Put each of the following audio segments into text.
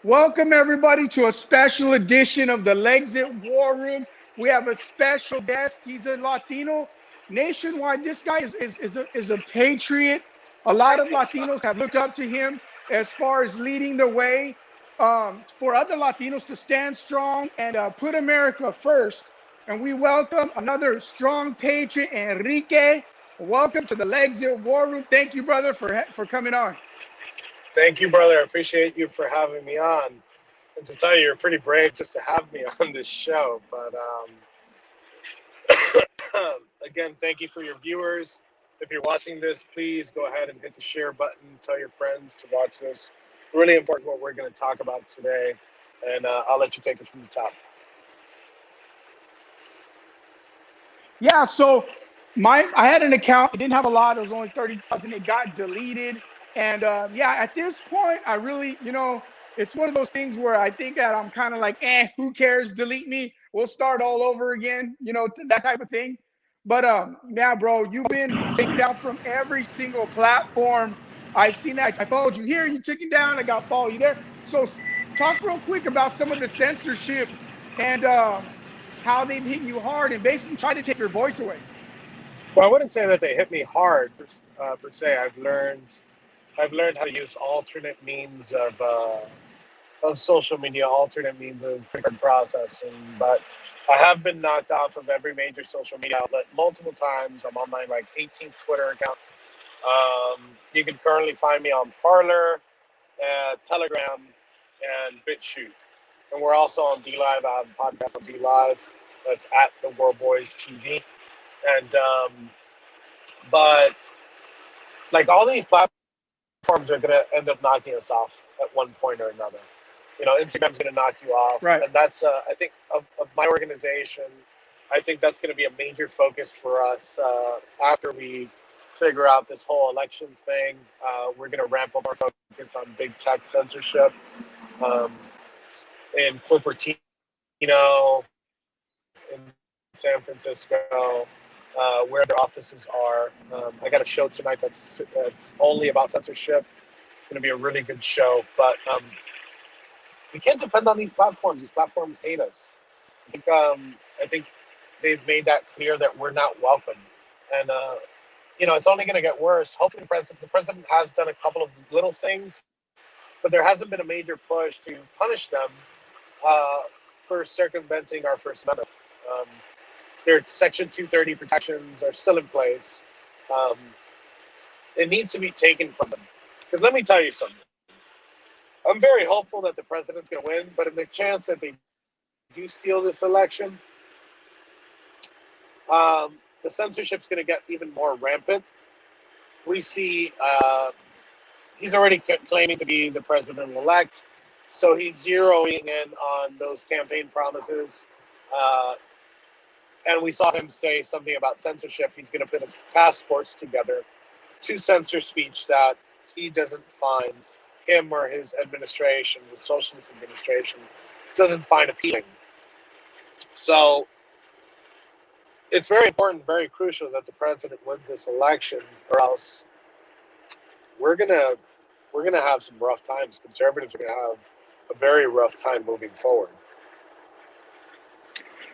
Welcome everybody to a special edition of the Exit War Room. We have a special guest. He's a Latino nationwide. This guy is a patriot. A lot of Latinos have looked up to him as far as leading the way for other Latinos to stand strong and put America first. And we welcome another strong patriot, Enrique. Welcome to the Exit War Room. Thank you, brother, for coming on. Thank you, brother. I appreciate you for having me on. And to tell you, you're pretty brave just to have me on this show. But again, thank you for your viewers. If you're watching this, please go ahead and hit the share button. Tell your friends to watch this. Really important what we're going to talk about today. And I'll let you take it from the top. Yeah, so I had an account. It didn't have a lot. It was only 30,000. It got deleted. And yeah, at this point, I really, it's one of those things where I think that I'm kind of like, who cares? Delete me. We'll start all over again. That type of thing. But yeah, bro, you've been taken down from every single platform. I've seen that. I followed you here. You took it down. I got follow you there. So talk real quick about some of the censorship and how they've hit you hard and basically tried to take your voice away. Well, I wouldn't say that they hit me hard per se. I've learned how to use alternate means of social media, alternate means of processing. But I have been knocked off of every major social media outlet multiple times. I'm on my 18th Twitter account. You can currently find me on Parler, Telegram, and BitChute. And we're also on DLive. I have a podcast on DLive. That's at the World Boys TV. And but all these platforms are going to end up knocking us off at one point or another. Instagram's going to knock you off. Right. And that's, I think, of my organization, I think that's going to be a major focus for us after we figure out this whole election thing. We're going to ramp up our focus on big tech censorship in Cupertino, in San Francisco, where their offices are. I got a show tonight that's only about censorship. It's going to be a really good show, but we can't depend on these platforms. These platforms hate us. I think they've made that clear that we're not welcome, and it's only going to get worse. Hopefully, the president has done a couple of little things, but there hasn't been a major push to punish them for circumventing our First Amendment. Their Section 230 protections are still in place. It needs to be taken from them. Because let me tell you something. I'm very hopeful that the president's going to win, but in the chance that they do steal this election, the censorship's going to get even more rampant. We see he's already claiming to be the president-elect, so he's zeroing in on those campaign promises. And we saw him say something about censorship. He's going to put a task force together to censor speech that he doesn't find, him or his administration, the socialist administration, doesn't find appealing. So it's very important, very crucial that the president wins this election, or else we're gonna have some rough times. Conservatives are gonna have a very rough time moving forward.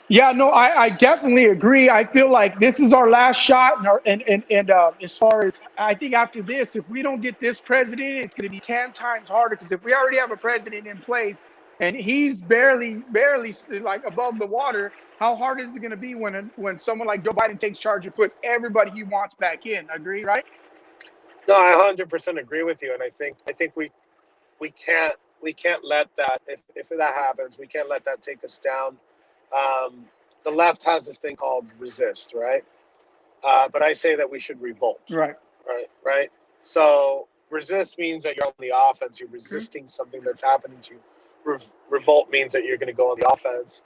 Yeah, no, I definitely agree. I feel like this is our last shot, and as far as I think after this, if we don't get this president, it's going to be 10 times harder. Because if we already have a president in place and he's barely like above the water, how hard is it going to be when someone like Joe Biden takes charge and put everybody he wants back in? Agree, right? No, I 100% agree with you, and I think we can't let that, if that happens, we can't let that take us down. The left has this thing called resist, right? But I say that we should revolt. Right. Right. So resist means that you're on the offense. You're resisting something that's happening to you. Revolt means that you're going to go on the offense.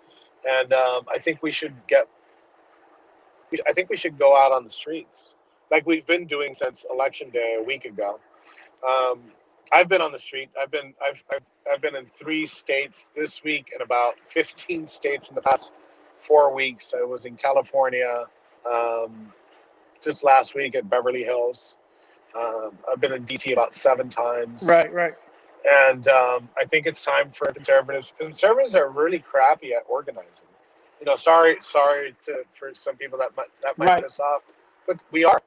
And I think we should go out on the streets like we've been doing since election day a week ago. I've been on the street. I've been in 3 states this week and about 15 states in the past 4 weeks. I was in California just last week at Beverly Hills. I've been in DC about 7 times. Right. And I think it's time for conservatives. Conservatives are really crappy at organizing. Sorry for some people that might Right. piss off, but we are.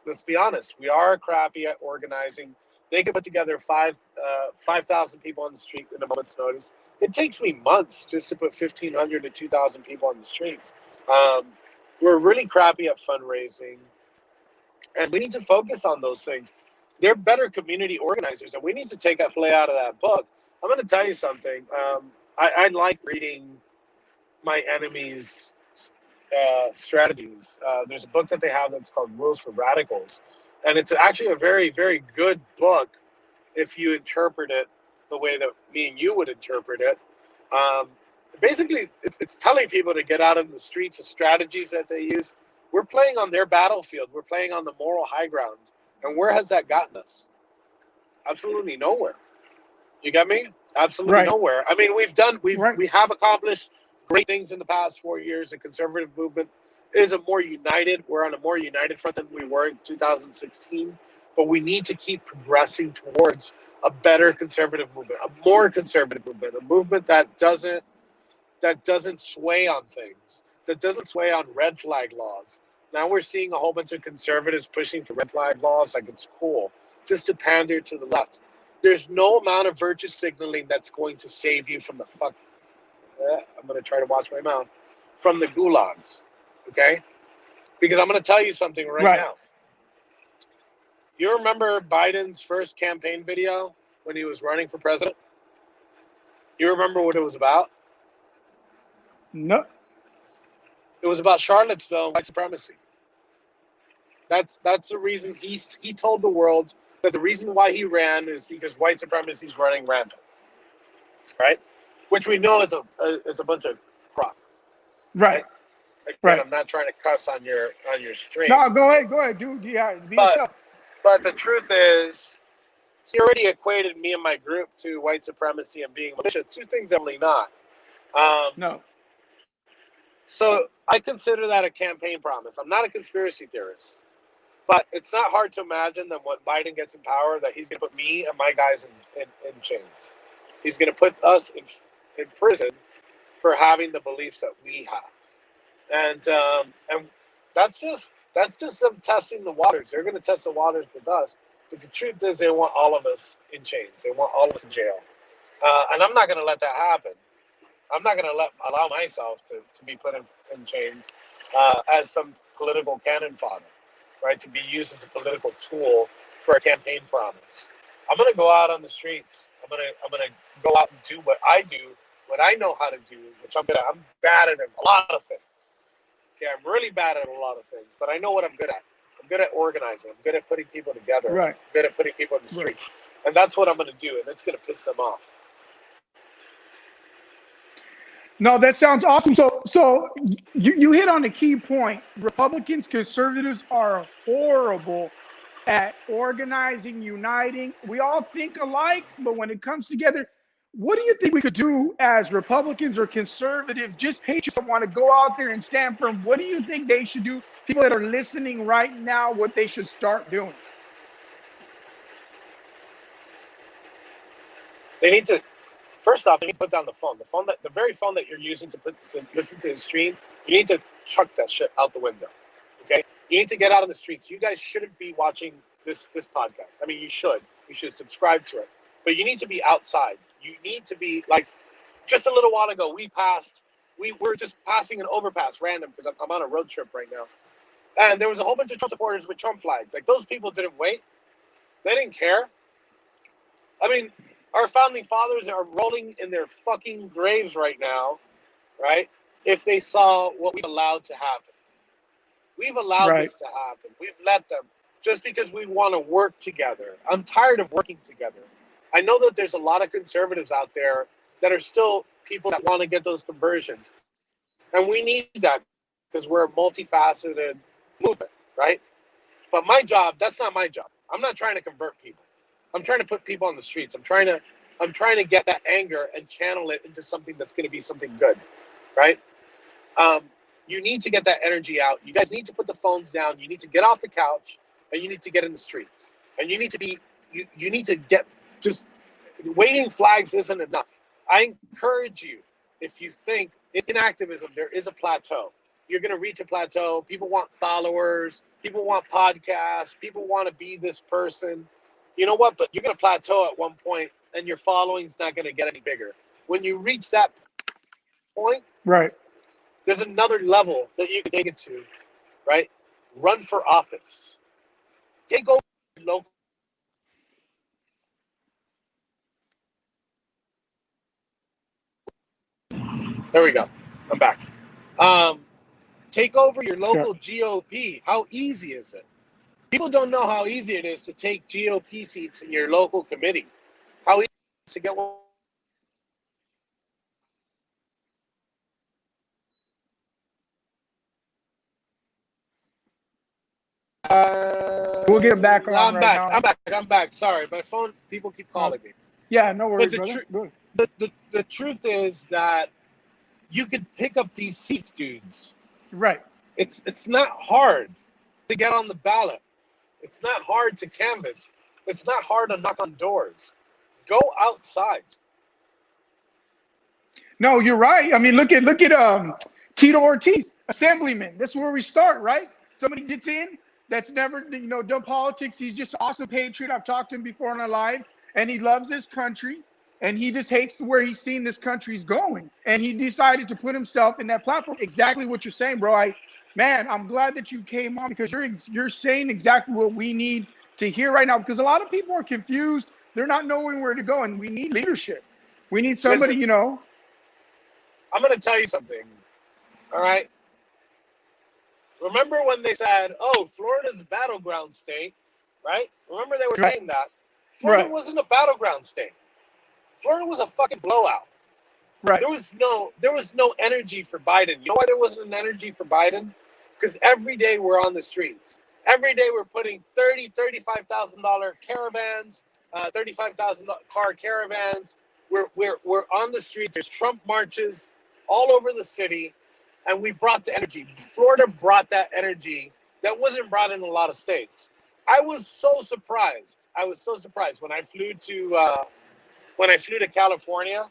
Let's be honest. We are crappy at organizing. They can put together 5,000 people on the street in a moment's notice. It takes me months just to put 1,500 to 2,000 people on the streets. Um, we're really crappy at fundraising, and we need to focus on those things. They're better community organizers, and we need to take that play out of that book. I'm going to tell you something. I like reading my enemies' strategies. There's a book that they have that's called Rules for Radicals, and it's actually a very, very good book if you interpret it the way that me and you would interpret it. Um, Basically, it's telling people to get out in the streets, the strategies that they use. We're playing on their battlefield. We're playing on the moral high ground. And where has that gotten us? Absolutely nowhere. You get me? Absolutely Right. nowhere. I mean, Right. we have accomplished great things in the past 4 years. The conservative movement is a more united. We're on a more united front than we were in 2016. But we need to keep progressing towards a better conservative movement, a more conservative movement, a movement that doesn't sway on things, that doesn't sway on red flag laws. Now we're seeing a whole bunch of conservatives pushing for red flag laws like it's cool, just to pander to the left. There's no amount of virtue signaling that's going to save you from the fuck. I'm going to try to watch my mouth. From the gulags, okay? Because I'm going to tell you something right Right. now. You remember Biden's first campaign video when he was running for president? You remember what it was about? No. It was about Charlottesville and white supremacy. That's the reason he told the world that the reason why he ran is because white supremacy is running rampant, right? Which we know is a bunch of crap, Right. right? Again, Right. I'm not trying to cuss on your stream, No, go ahead. Go ahead, dude. Yeah, be but yourself. the truth is, he already equated me and my group to white supremacy and being militia. Two things I'm really not. Um, No. so I consider that a campaign promise. I'm not a conspiracy theorist. But it's not hard to imagine that when Biden gets in power, that he's going to put me and my guys in chains. He's going to put us in prison for having the beliefs that we have, and that's just them testing the waters. They're going to test the waters with us. But the truth is, they want all of us in chains. They want all of us in jail, and I'm not going to let that happen. I'm not going to allow myself to be put in chains as some political cannon fodder, right? To be used as a political tool for a campaign promise. I'm going to go out on the streets. I'm gonna go out and do what I do, what I know how to do, which I'm good at. I'm bad at a lot of things. Okay, I'm really bad at a lot of things, but I know what I'm good at. I'm good at organizing. I'm good at putting people together. Right. I'm good at putting people in the Right. streets, and that's what I'm going to do, and it's going to piss them off. No, that sounds awesome. So you hit on a key point. Republicans, conservatives are horrible at organizing, uniting. We all think alike, but when it comes together, what do you think we could do as Republicans or conservatives, just patriots that want to go out there and stand firm? What do you think they should do? People that are listening right now, what they should start doing? They need to. First off, you need to put down the phone. The very phone that you're using to listen to the stream, you need to chuck that shit out the window. Okay? You need to get out on the streets. You guys shouldn't be watching this podcast. I mean, you should. You should subscribe to it. But you need to be outside. You need to be like just a little while ago. We were just passing an overpass random because I'm on a road trip right now, and there was a whole bunch of Trump supporters with Trump flags. Like those people didn't wait. They didn't care. I mean, our founding fathers are rolling in their fucking graves right now, right? If they saw what we've allowed to happen. We've allowed Right. this to happen. We've let them just because we want to work together. I'm tired of working together. I know that there's a lot of conservatives out there that are still people that want to get those conversions. And we need that because we're a multifaceted movement, right? But my job, that's not my job. I'm not trying to convert people. I'm trying to put people on the streets. I'm trying to get that anger and channel it into something that's going to be something good, right? You need to get that energy out. You guys need to put the phones down. You need to get off the couch and you need to get in the streets. And you need to be, you need to get just waving flags isn't enough. I encourage you, if you think in activism there is a plateau, you're going to reach a plateau. People want followers. People want podcasts. People want to be this person. You know what? But you're going to plateau at one point, and your following's not going to get any bigger. When you reach that point, Right. there's another level that you can take it to, right? Run for office. Take over local. There we go. I'm back. Take over your Yeah. local GOP. How easy is it? People don't know how easy it is to take GOP seats in your local committee. How easy it is to get one. We'll get it back on I'm right back. now. I'm back. Sorry, my phone. People keep calling me. Yeah, no worries, But brother. Good. the truth is that you could pick up these seats, dudes. Right. It's not hard to get on the ballot. It's not hard to canvass. It's not hard to knock on doors. Go outside. No, you're right. I mean, look at Tito Ortiz, assemblyman. This is where we start, right? Somebody gets in that's never done politics. He's just an awesome patriot. I've talked to him before on our live, and he loves his country, and he just hates where he's seen this country's going, and he decided to put himself in that platform. Exactly what you're saying, bro. I'm glad that you came on because you're saying exactly what we need to hear right now. Because a lot of people are confused. They're not knowing where to go, and we need leadership. We need somebody, Listen, I'm going to tell you something. All right. Remember when they said, "Oh, Florida's a battleground state," right? Remember they were saying that. Florida Right. wasn't a battleground state. Florida was a fucking blowout. Right. There was no energy for Biden. You know why there wasn't an energy for Biden? Because every day we're on the streets. Every day we're putting $35,000 caravans, $35,000 car caravans. We're on the streets. There's Trump marches all over the city, and we brought the energy. Florida brought that energy that wasn't brought in a lot of states. I was so surprised. When I flew to California.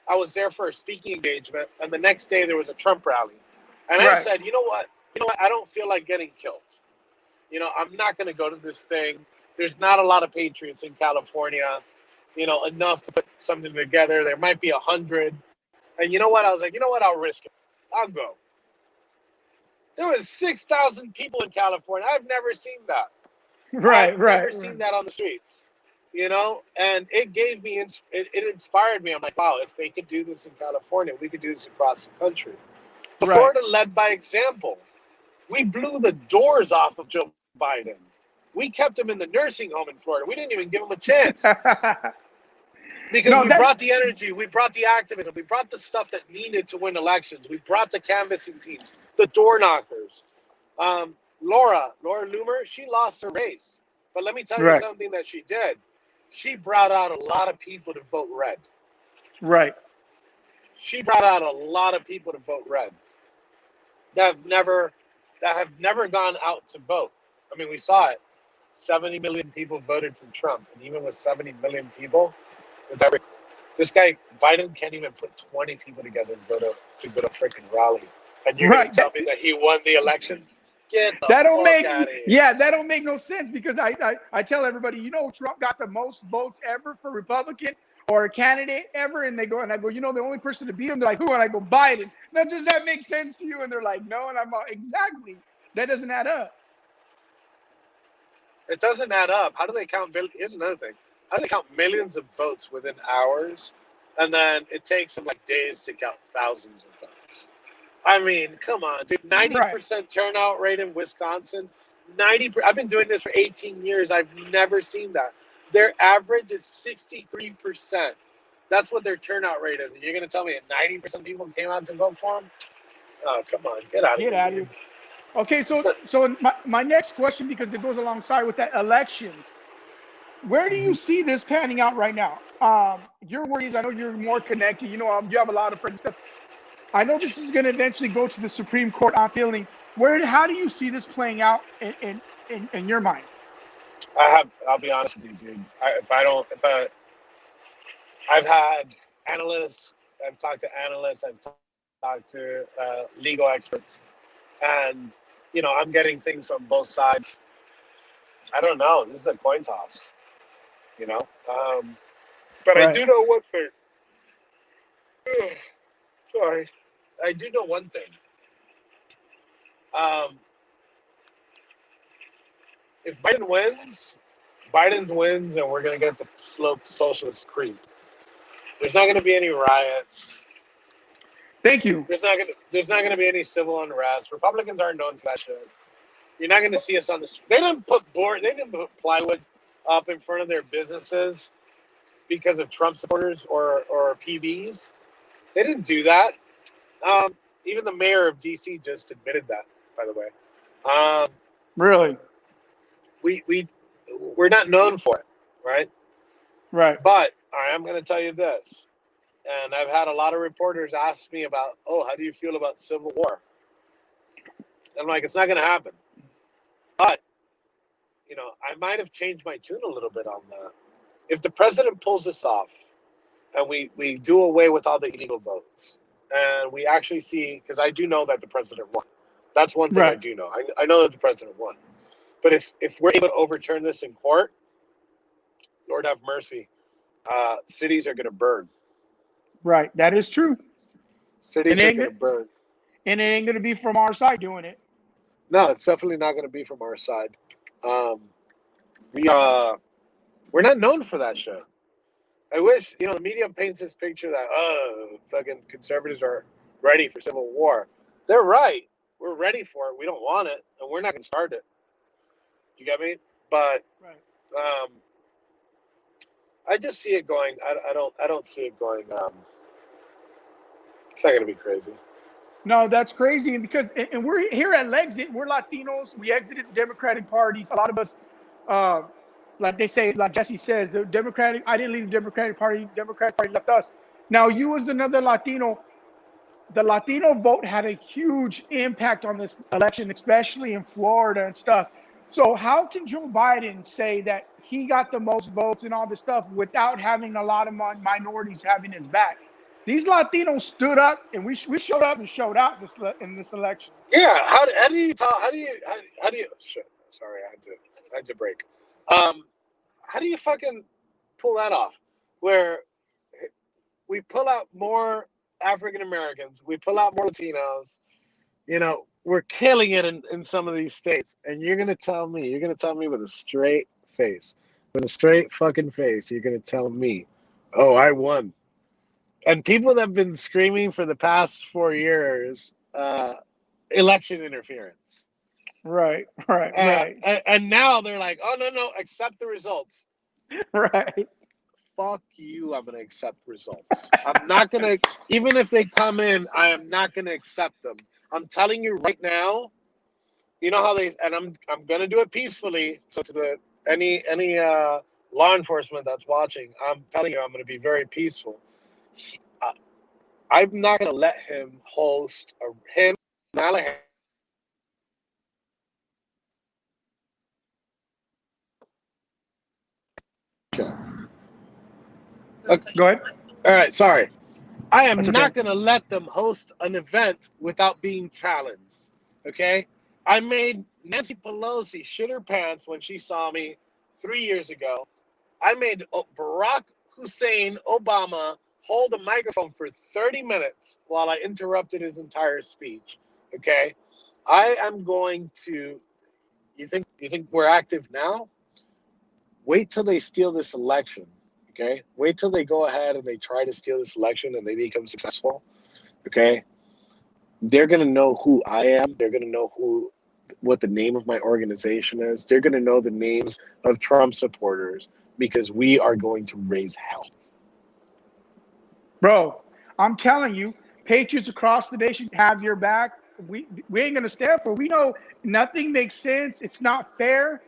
I was there for a speaking engagement, and the next day there was a Trump rally. And I Right. said, you know what? I don't feel like getting killed. I'm not going to go to this thing. There's not a lot of patriots in California, enough to put something together. There might be 100. And you know what? I was like, you know what? I'll risk it. I'll go. There was 6,000 people in California. I've never seen that. Right. I've Right. never seen that on the streets. And it gave me, it inspired me. I'm like, wow, if they could do this in California, we could do this across the country. But Right. Florida led by example. We blew the doors off of Joe Biden. We kept him in the nursing home in Florida. We didn't even give him a chance because No, we that brought the energy, we brought the activism, we brought the stuff that needed to win elections. We brought the canvassing teams, the door knockers. Laura Loomer, she lost her race. But let me tell you right. something that she did. She brought out a lot of people to vote red. Right. She brought out a lot of people to vote red that have never gone out to vote. I mean, we saw it. 70 million people voted for Trump, and even with 70 million people, this guy Biden can't even put 20 people together to go to a freaking rally. And you're going Right. to tell me that he won the election? Get the That don't fuck make out of here. that don't make no sense because I tell everybody, Trump got the most votes ever for Republican or a candidate ever, and I go, the only person to beat him, they're like, who? And I go, Biden. Now, does that make sense to you? And they're like, no, and I'm like, exactly. That doesn't add up. It doesn't add up. How do they count? Here's another thing. How do they count millions of votes within hours, and then it takes them like days to count thousands of votes? I mean, come on, dude. 90% turnout rate in Wisconsin. 90. I've been doing this for 18 years. I've never seen that. Their average is 63%. That's what their turnout rate is. And you're going to tell me that 90% of people came out to vote for them? Oh, come on. Get out of here. Get out of here. Okay, so my next question, because it goes alongside with that, elections. Where do you see this panning out right now? Your worries, I know you're more connected. You have a lot of friends. Stuff. I know this is going to eventually go to the Supreme Court. I'm feeling. How do you see this playing out in your mind? I'll be honest with you, dude. I've had analysts, I've talked to analysts, I've talked to legal experts, and I'm getting things from both sides. I don't know. This is a coin toss, you know. But I Right. do know one thing. Sorry, I do know one thing. Um, if Biden wins, and we're going to get the slow socialist creep. There's not going to be any riots. Thank you. There's not going to be any civil unrest. Republicans aren't known for that shit. You're not going to see us on the street. They didn't put plywood up in front of their businesses because of Trump supporters or PBs. They didn't do that. Um, Even the mayor of DC just admitted that. By the way, um, Really. we we're not known for it, right? Right. But I am going to tell you this, and I've had a lot of reporters ask me about, oh, how do you feel about civil war? And I'm like, it's not going to happen. But I might have changed my tune a little bit on that. If the president pulls this off, and we do away with all the illegal votes, and we actually see, because I do know that the president won. That's one thing I Right. do know. I know that the president won. But if we're able to overturn this in court, Lord have mercy, cities are going to burn. Right. That is true. And Cities it are ain't going go- to burn. and it ain't gonna be from our side doing it. No, it's definitely not going to be from our side. Um, we're not known for that shit. I wish the media paints this picture that fucking conservatives are ready for civil war. They're right. We're ready for it. We don't want it, and we're not going to start it. You get me? But Right. um, I just see it going. I don't see it going. It's not going to be crazy. No, that's crazy. Because and we're here at Exit. We're Latinos. We exited the Democratic parties. A lot of us, uh, like they say, like Jesse says, the Democratic. I didn't leave the Democratic Party. Democratic Party left us. Now you, as another Latino, the Latino vote had a huge impact on this election, especially in Florida and stuff. So how can Joe Biden say that he got the most votes and all this stuff without having a lot of minorities having his back? These Latinos stood up, and we showed up and showed out in this election. Yeah. How do you tell? How do you? Shit. Sorry, I had to break. Um, how do you fucking pull that off? Where we pull out more African Americans, we pull out more Latinos. We're killing it in some of these states, and you're gonna tell me with a straight face, with a straight fucking face, you're gonna tell me, oh, I won. And people that have been screaming for the past 4 years, election interference. Right, right, right, And now they're like, oh, no, accept the results. right. Fuck you, I'm going to accept results. I'm not going to, even if they come in, I am not going to accept them. I'm telling you right now, you know how and I'm going to do it peacefully. So to any law enforcement that's watching, I'm telling you, I'm going to be very peaceful. Uh, I'm not going to let him host him, Malahan. Okay. Go ahead. All right, sorry. I am That's not okay. going to let them host an event without being challenged. Okay? I made Nancy Pelosi shit her pants when she saw me 3 years ago. I made Barack Hussein Obama hold a microphone for 30 minutes while I interrupted his entire speech. Okay? I am going to. You think we're active now? Wait till they steal this election. Okay? Wait till they go ahead and they try to steal this election and they become successful. Okay? They're gonna know who I am. They're gonna know what the name of my organization is. They're gonna know the names of Trump supporters because we are going to raise hell. Bro, I'm telling you, patriots across the nation have your back. We ain't gonna stand for it. We know nothing makes sense. It's not fair.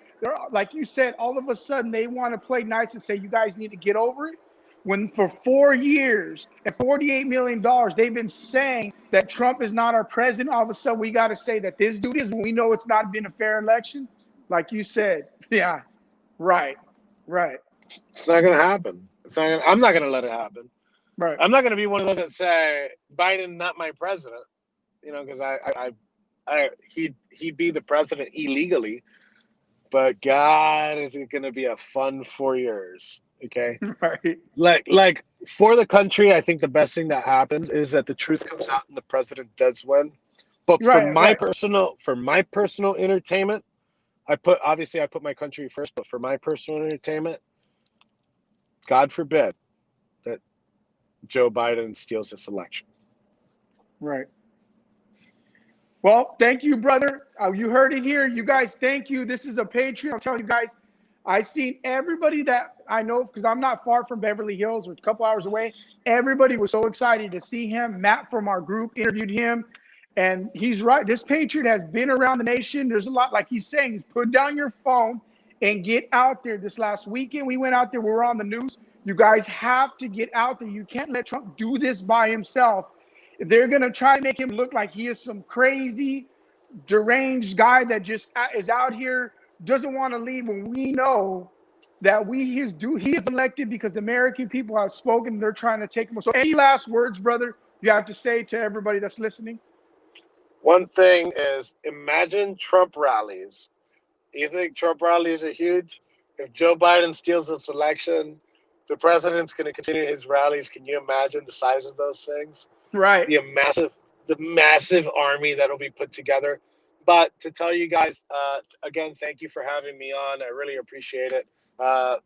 Like you said, all of a sudden they want to play nice and say you guys need to get over it. When for 4 years and $48 million, they've been saying that Trump is not our president. All of a sudden we got to say that this dude is when we know it's not been a fair election. Like you said, yeah, right, right. It's not gonna happen. So I'm not going to let it happen. Right. I'm not going to be one of those that say Biden not my president. You know, because he'd be the president illegally. But God, is it going to be a fun 4 years? Okay. Right. Like for the country, I think the best thing that happens is that the truth comes out and the president does win. But Right. Right. for my personal entertainment, I put my country first. But for my personal entertainment, God forbid that Joe Biden steals this election. Right. Well, thank you, brother. You heard it here. You guys, thank you. This is a Patreon. I'm telling you guys, I seen everybody that I know because I'm not far from Beverly Hills, or a couple hours away. Everybody was so excited to see him. Matt from our group interviewed him, and he's right. This Patriot has been around the nation. There's a lot, like he's saying, put down your phone and get out there. This last weekend, we went out there. We were on the news. You guys have to get out there. You can't let Trump do this by himself. They're going to try to make him look like he is some crazy, deranged guy that just is out here, doesn't want to leave, when we know that he is elected because the American people have spoken. They're trying to take him. So any last words, brother, you have to say to everybody that's listening? One thing is, imagine Trump rallies. You think Trump rallies are huge? If Joe Biden steals this election, the president's going to continue his rallies. Can you imagine the size of those things? Right. The massive army that'll be put together. But to tell you guys, again, thank you for having me on. I really appreciate it.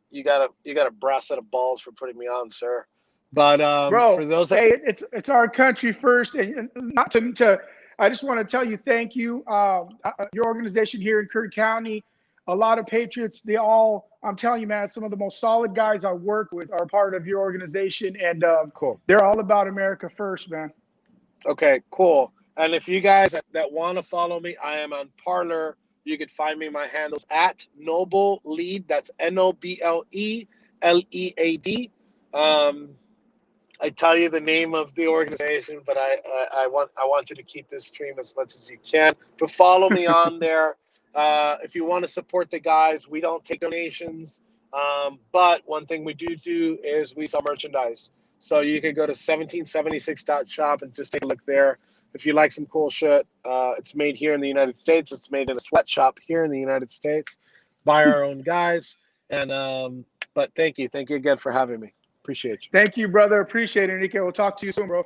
You got a brass set of balls for putting me on, sir. But for Bro, those that, hey, it's our country first, and not to. I just want to tell you thank you. Your organization here in Kern County, a lot of patriots. I'm telling you, man, some of the most solid guys I work with are part of your organization, and cool. they're all about America first, man. Okay, cool. And if you guys that want to follow me, I am on Parler. You can find me. My handles at Noble Lead. That's NOBLELEAD. I tell you the name of the organization, but I want you to keep this stream as much as you can. But follow me on there. If you want to support the guys, we don't take donations. But one thing we do is we sell merchandise. So you can go to 1776.shop and just take a look there. If you like some cool shit, it's made here in the United States. It's made in a sweatshop here in the United States by our own guys. And but thank you again for having me. Appreciate you. Thank you, brother. Appreciate it, Enrique. We'll talk to you soon, bro.